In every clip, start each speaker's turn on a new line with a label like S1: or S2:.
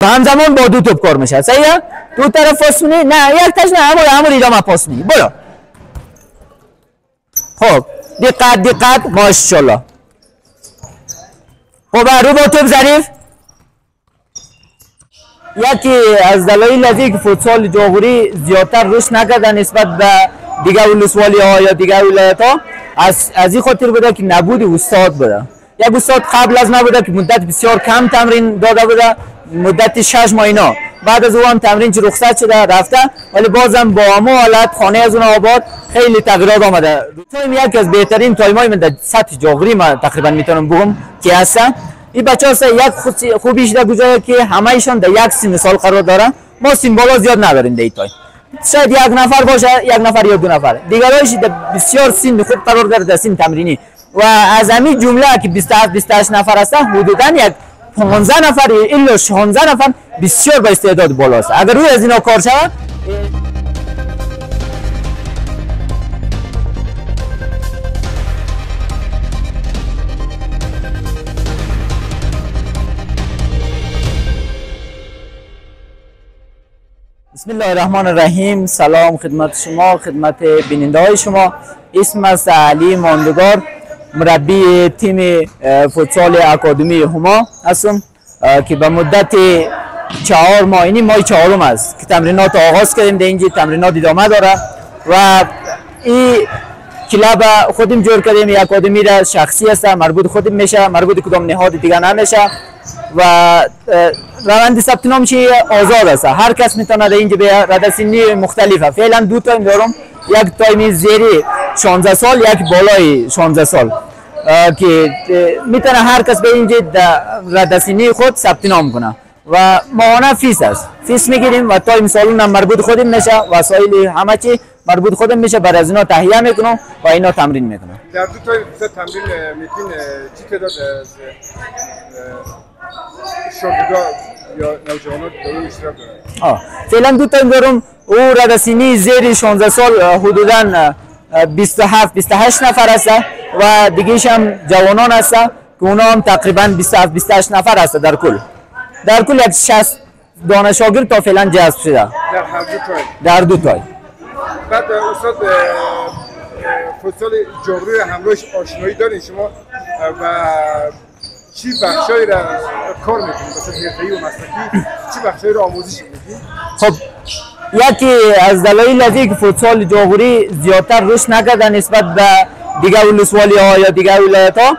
S1: همزمان با دو توپ کار میشه. صحیحه؟ دو طرف پاس میدی؟ نه یک تاش نه، همون ایدامه پاس میدی. برو. خب دقت ماشاءالله. خب رو با توپ ظریف. یکی از دلایل ازی که فوتسال جاغوری زیادتر رشد نکرده نسبت به دیگه ولسوالی ها یا دیگه ولایت ها از این خاطر بوده که نبود استاد بوده. یک استاد قبل از نبوده که مدت بسیار کم تمرین داده بوده، مدت 6 ماه اینا. بعد از اون تمرین چه رخصت شده رفته، ولی بازم با همه حالت خانه از اون آباد خیلی تغییرات آمده. تایم یکی از بهترین تایم‌های من در سطح جاغوری من تقریبا میتونم بگم که هست. این بچه‌ها یک خوبیش در کجاست که همه ایشان در یک سن سال قرار دارن. ما سن بالا زیاد نداریم در این تایم. شاید یک نفر باشه، یک نفر یا دو نفر. دیگرایش بسیار سن خوب قرار داره در سن تمرینی. و از همین جمله که 27-28 نفر هستن حدوداً یک 15 نفر الا 16 نفر بسیار با استعداد بالاست. اگر روی از اینا کار شود بسم الله الرحمن الرحیم. سلام خدمت شما، خدمت بیننده های شما. اسم است علی ماندگار، مربی تیم فوتسال اکادمی هما هستم که به مدت 4 ماه، این ماه 4م است که تمرینات آغاز کردیم. در اینجا تمرینات ادامه داره و این کلاب خودم جور کردیم. یک اکادمی را شخصی است، مربوط خودم میشه، مربوط کدام نهاد دیگه نمیشه و روند ثبت نام چی آزاد است. هر کس میتونه در اینجا به رده سنی مختلفه. فعلا دو تایم دارم، یک تایم زیری 16 سال، یک بالای 16 سال که میتونه هر کس به اینجا در رده سنی خود ثبت نام کنه و ماهانه فیس است. فیس میگیریم و تایم سالون هم مربوط خودم میشه، وسایل همه چی مربوط خودم میشه. برای از اینا تهیه میکنم و اینا تمرین میکنم.
S2: در دو تایم تمرین میکنین چی تعداد شاگردان یا نوجوانان در اشتراک دارن؟
S1: فعلا دو تایم دارم. او رده سنی زیر 16 سال حدودا 27-28 نفر هست و دیگهش هم جوانان هست که اونا هم تقریبا 27-28 نفر هست. در کل یک 60 دانه شاگرد تا فعلا جذب شده
S2: در هر دو تایم.
S1: در دو تایم.
S2: بعد استاد فوتسال جاغوری همراهش آشنایی دارین شما و چی بخشایی را کار میکنید؟ مثلا حرفه‌ای و مسلکی چی بخشایی را آموزش میدید؟
S1: خب یکی از دلایل ازی که فوتسال جاغوری زیادتر رشد نکرده نسبت به دیگه ولسوالی ها یا دیگه ولایت ها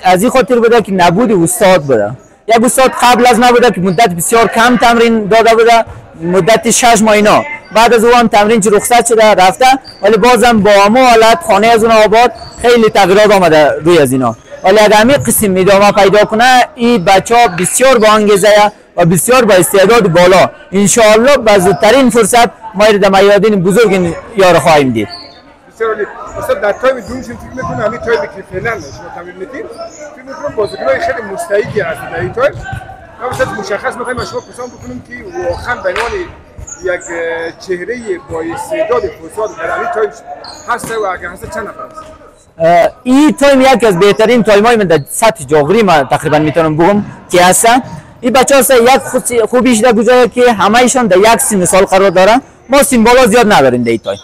S1: از این خاطر بوده که نبود استاد بوده. یک استاد قبل از نبوده که مدت بسیار کم تمرین داده بوده، مدت 6 ماه اینا. بعد از اون تمرین چه رخصت شده رفته، ولی بازم با همه حالت خانه از اون آباد خیلی تغییرات آمده روی از اینا. ولی اگر همین قسم ادامه پیدا کنه این بچه‌ها بسیار با انگیزه و بسیار با استعداد بالا ان شاء الله به زودترین فرصت ما در میادین بزرگ یار خواهیم دید.
S2: بسیار عالی. استاد در تایم دوم فکر می‌کنم همین تایم که فعلا شما تمرین می‌کنید فکر می‌کنم بازیکن‌های خیلی مستعدی هستند در این تایم. مثلا مشخص می‌خوایم شما پسند بکنیم که واقعا به عنوان یک چهره با استعداد فوتسال در همین تایم هست و اگر هست چند نفر است؟
S1: این تایم یکی از بهترین تایم‌های من در سطح جاغوری من تقریبا میتونم بگم که هست. این بچه‌ها یک خوبیش در کجاست که همه ایشان در یک سن سال قرار دارن. ما سن بالا زیاد نداریم در این تایم.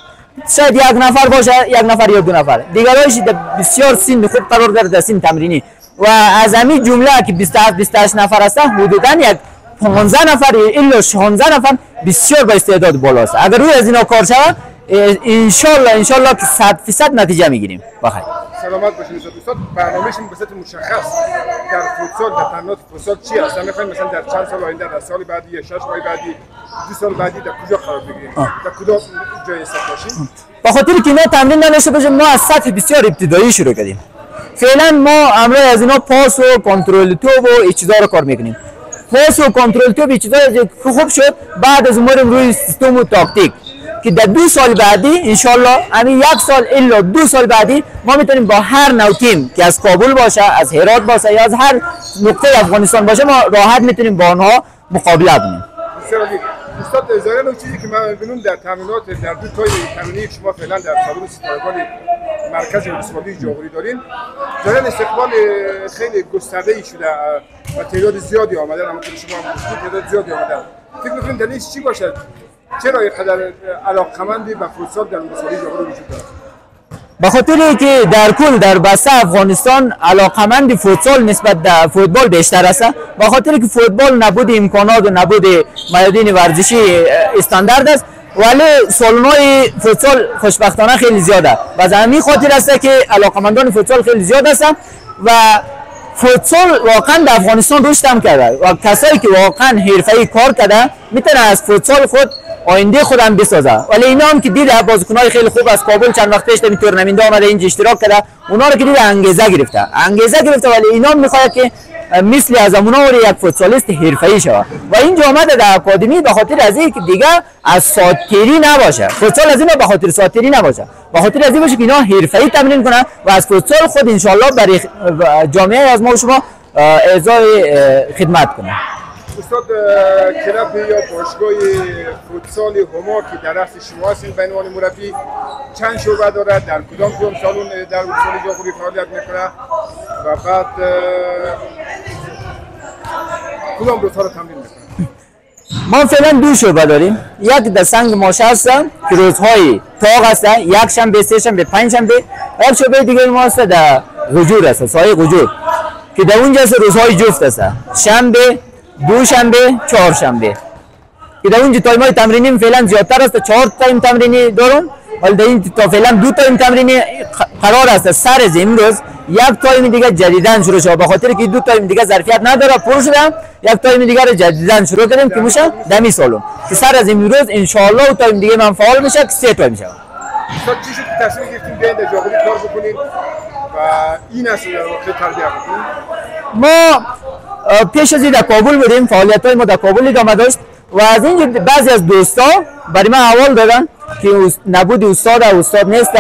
S1: شاید یک نفر باشه، یک نفر یا دو نفر. دیگرایش بسیار سن خوب قرار داره در سن تمرینی و از همین جمله که 27-28 نفر هستن حدوداً یک 15 نفر الا 16 نفر بسیار با استعداد بالاست. اگر روی از اینا کار شود ان شاء الله که 100% نتیجه میگیریم. بخیر.
S2: سلامت باشید استاد. برنامه‌شون به صورت مشخص در فوتسال در تمرینات فوتسال چی است؟ می‌خوایم مثلا در چند سال آینده، در سال بعدی یا 6 ماه بعدی، 2 سال بعدی در کجا قرار بگیریم؟ در کدام جای است باشیم؟
S1: به خاطر که ما تمرین نداشته باشیم ما از سطح بسیار ابتدایی شروع کردیم. فعلا ما امروز از اینا پاس و کنترل توپ و این چیزا رو کار میکنیم. پاس و کنترل توپ این چیزا خوب شد، بعد از اومدیم روی سیستم و تاکتیک که در 2 سال بعدی انشالله همین 1 سال الا 2 سال بعدی ما میتونیم با هر نوع تیم که از کابل باشه، از هرات باشه یا از هر نقطه افغانستان باشه ما راحت میتونیم با آنها مقابله کنیم.
S2: استاد ظاهرا اون چیزی که من می‌بینم در تمرینات در دو تای تمرینی که شما فعلا در سالن ستارگان مرکز ولسوالی جاغوری دارین ظاهرا استقبال خیلی گسترده‌ای شده و تعداد زیادی آمدن، اما که شما هم گفتید تعداد زیادی آمدن. فکر می‌کنید دلیلش چی باشد؟ چرا اینقدر علاقه‌مندی به فوتسال در ولسوالی جاغوری وجود دارد؟
S1: به خاطر که در کل در بسته افغانستان علاقمند فوتسال نسبت به فوتبال بیشتر است. به خاطر که فوتبال نبود امکانات و نبود میادین ورزشی استاندارد است، ولی سالن‌های فوتسال خوشبختانه خیلی زیاده و از همین خاطر است که علاقمندان فوتسال خیلی زیاد هستند و فوتسال واقعا در افغانستان رشد هم کرده و کسایی که واقعا حرفه‌ای کار کرده میتونن از فوتسال خود آینده خودم بسازه. ولی اینا هم که دیده بازیکن‌های خیلی خوب از کابل چند وقت پیش در تورنمنت آمده اینجا اشتراک کرده، اونا رو که دیده انگیزه گرفته ولی اینا هم میخواد که مثل از اونا یک فوتسالیست حرفه‌ای شود و اینجا آمده در اکادمی به خاطر از اینکه دیگه از ساتیری نباشه. فوتسال از اینا به خاطر ساتیری نباشه، به خاطر از این باشه که اینا حرفه‌ای تمرین کنن و از فوتسال خود ان شاءالله برای جامعه از ما و شما اعضای خدمت کنه.
S2: استاد کلاب یا باشگاه فوتسال هما که در رأس شما هستین به عنوان مربی چند شعبه دارد؟ در کدام سالن در ولسوالی جاغوری فعالیت میکنه و بعد کدام روزها رو تمرین میکنه؟
S1: ما فعلا دو شعبه داریم. یک در سنگ ماشه هست که روزهای تاق هست، یک شنبه، سه شنبه، پنج شنبه. یک شعبه دیگه ما هست در غجور هست، سایه غجور که در اونجا روزهای جفت هست، شنبه، دوشنبه، چهارشنبه که در اونجا تایم‌های تمرینی فعلا زیادتر است. 4 تایم تمرینی دارم ولی در این تا فعلا 2 تایم تمرینی قرار است سر از امروز یک تایم دیگه جدیداً شروع شد، به خاطر که 2 تایم دیگه ظرفیت نداره پر شده، یک تایم دیگه رو جدیداً شروع کردیم که میشه دمی سالن که سر از امروز ان شاء الله تایم دیگه من فعال میشه که 3 تایم میشه.
S2: استاد چی شد که تصمیم گرفتیم بیاین در جاغوری کار بکنیم و این است در واقع تربیت بکنیم؟
S1: ما پیش از این در کابل بودیم، فعالیت‌های ما در کابل ادامه داشت و از اینجا بعضی از دوستا برای من حوال دادن که نبود استاد نیست،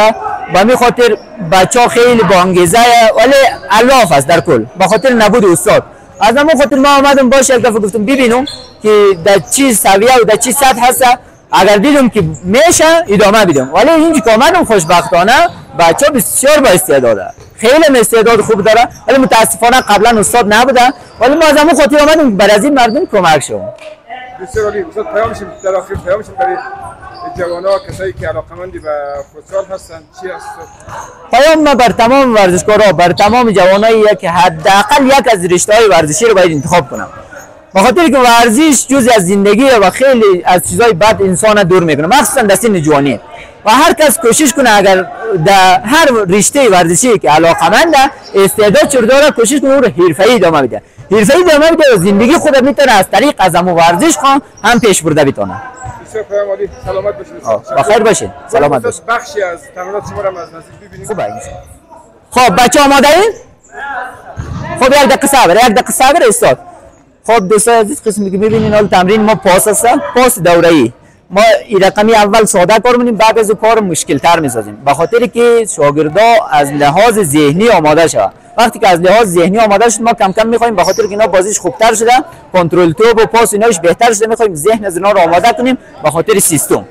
S1: به همین خاطر بچه‌ها خیلی با انگیزه ولی الاف است در کل به خاطر نبود استاد. از همون خاطر ما آمدم باشه یک دفعه گفتم ببینم که در چی سویه و در چی سطح هست، اگر دیدم که میشه ادامه بدم. ولی اینجا که آمدم خوشبختانه بچه‌ها بسیار با استعداده، خیلی استعداد خوب داره ولی متاسفانه قبلا استاد نبوده، ولی ما از همون خاطر آمدیم برای از این مردم کمک شدیم.
S2: بسیار عالی. استاد پیامشیم در آخر پیامشیم برای جوان‌ها کسایی که علاقه‌مندی به فوتسال هستن چی است؟
S1: پیام ما بر تمام ورزشکارها، بر تمام جوانایی که حداقل یک از رشته‌های ورزشی رو باید انتخاب کنن، به خاطر که ورزش جزء از زندگی و خیلی از چیزای بد انسان دور میکنه، مخصوصا در سن جوانی. و هر کس کوشش کنه اگر در هر رشته ورزشی که علاقه‌مند استعداد چور داره کوشش کنه اون رو حرفه‌ای ادامه بده، و زندگی خود میتونه از طریق از ورزش هم پیش برده بتونه.
S2: بسیار پیام عالی. سلامت باشید.
S1: بخیر باشید. سلامت باشید.
S2: بخشی از تمرینات شما رو از نزدیک ببینید.
S1: خوبه. خب بچه‌ها آماده این؟ خب یک دقیقه صبر استاد. خب دوستان عزیز قسمی که ببینین حال تمرین ما پاس است، پاس دوره‌ای. ما این رقمی اول ساده کار می‌کنیم، بعد از کار مشکل تر می‌سازیم به خاطر که شاگردا از لحاظ ذهنی آماده شوند. وقتی که از لحاظ ذهنی آماده شد ما کم کم می‌خوایم به خاطر که اینا بازیش خوبتر شده، کنترل توپ و پاس ایناش بهتر شده، می‌خوایم ذهن از اینا رو آماده کنیم به خاطر سیستم.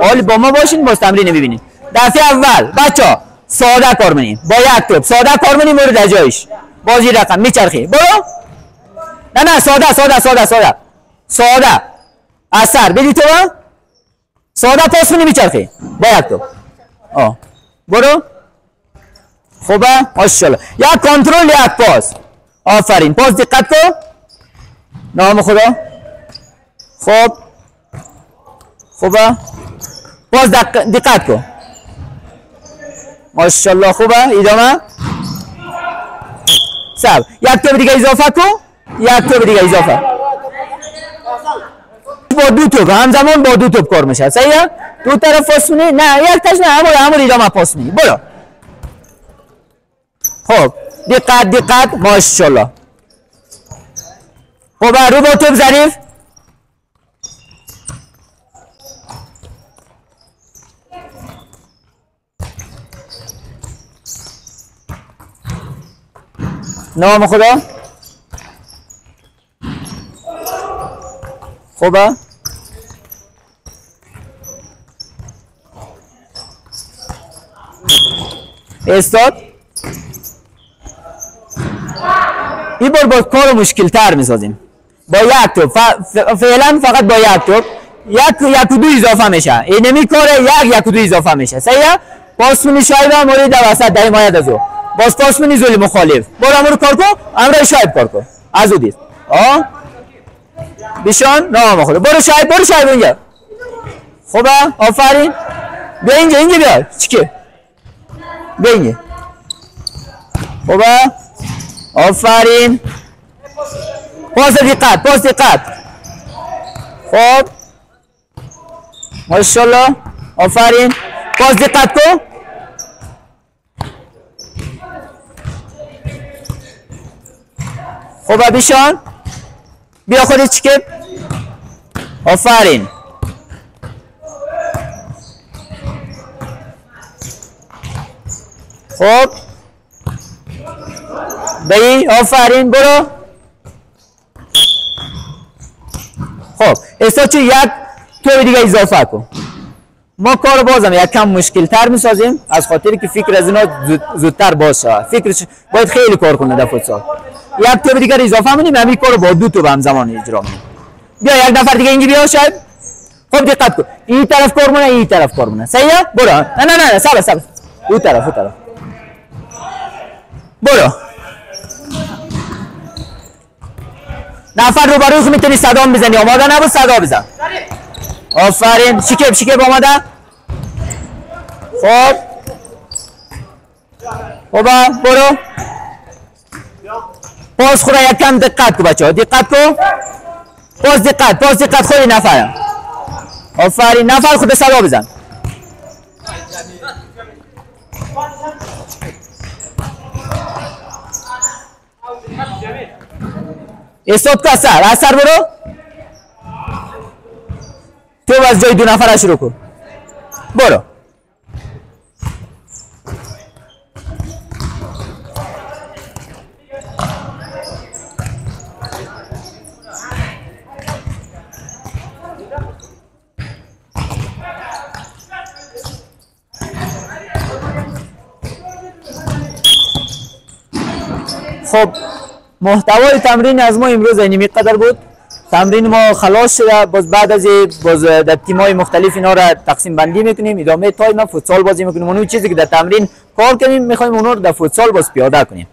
S1: حالا با ما باشین باز تمرین ببینید. دفعه اول بچا ساده کار می‌کنیم، با یک توپ ساده کار می‌کنیم رو در جایش. بازی رقم میچرخی. برو. نه ساده اثر بدی تو ساده پاس کنی میچرخی با یک تو برو. خوبه ماشاءالله. یک کنترل یک پاس. آفرین. پاس دقت کن. نام خدا. خوبه. پاس دقت کن. ماشاءالله. خوبه. ادامه. سب یک توپ دیگه اضافه کن. با دو توپ همزمان با دو توپ کار میشه. صحیحه؟ دو طرف پاس کنی؟ نه یک تاش نه، همون ادامه پاس کنی. برو. خب دقت ماشاءالله. خب رو با توپ ظریف. نام خدا. خوبه. استاد این بار با کار مشکل تر میسازیم با یک توپ فعلا فقط با یک توپ یک و دو اضافه میشه اینمی کار یک و دو اضافه میشه صحیح پاس منی شایب مورد در وسط در حمایت از او باز پاس منی زل مخالف برو امر کار کو امر شایب کار کو از او دید بیشان نام خود برو شایب اینجا خوبه آفرین بیا اینجا بیا چیکه بیا اینجا خوبه آفرین پاس دقت خب ماشاءالله آفرین پاس دقت کو خوبه بیشان بیا خودت چیکه آفرین خب بایی آفرین برو خب استاد یک تو دیگه اضافه کن ما کار بازم یک کم مشکل تر میسازیم از خاطری که فکر از اینا زودتر باشه فکرش باید خیلی کار کنه در فوتسال یک تو دیگه اضافه منیم همین کارو با دو تو همزمان اجرا کنیم بیا یک نفر دیگه اینجا بیا شاید خب دقت کن این طرف کار مونه این طرف کار مونه صحیحه برو نه صبر اون طرف برو نفر رو بروز میتونی صدا بزنی آماده نبود صدا بزن آفرین شکیب آماده خب برو پاس خورا یک کم دقت کو بچه ها دقت کو پاس دقت خودی نفر آفرین نفر خود صدا بزن استاد کا اثر برو تو از جای دو نفر شروع کن برو خب محتوای تمرین از ما امروز اینمی قدر بود تمرین ما خلاص شده باز بعد از باز در تیم‌های مختلف اینا را تقسیم بندی میکنیم ادامه تایم فوتسال بازی میکنیم اون چیزی که در تمرین کار کنیم میخوایم اون رو در فوتسال باز پیاده کنیم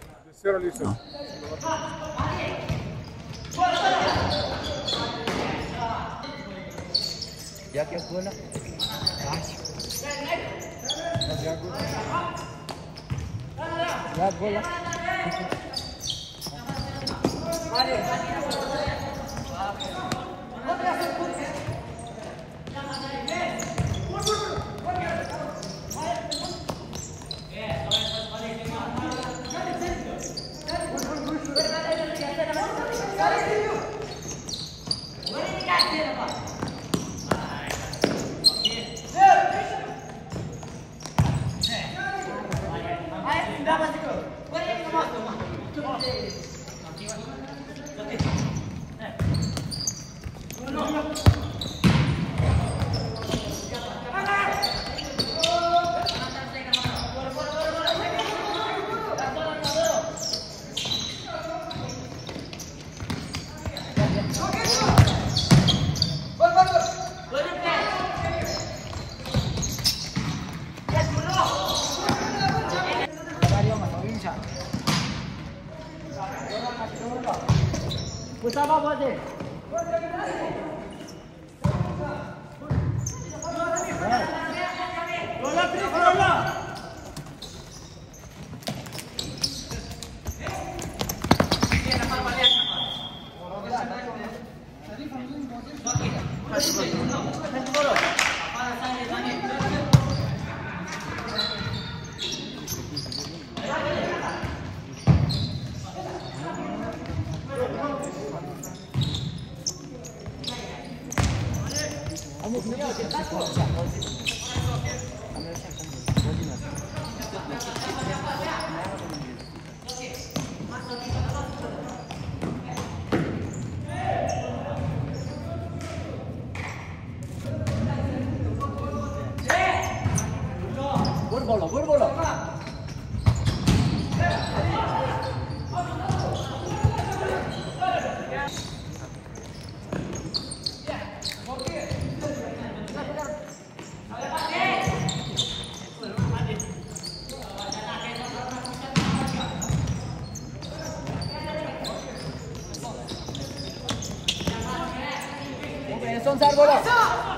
S1: دستان سر بالا.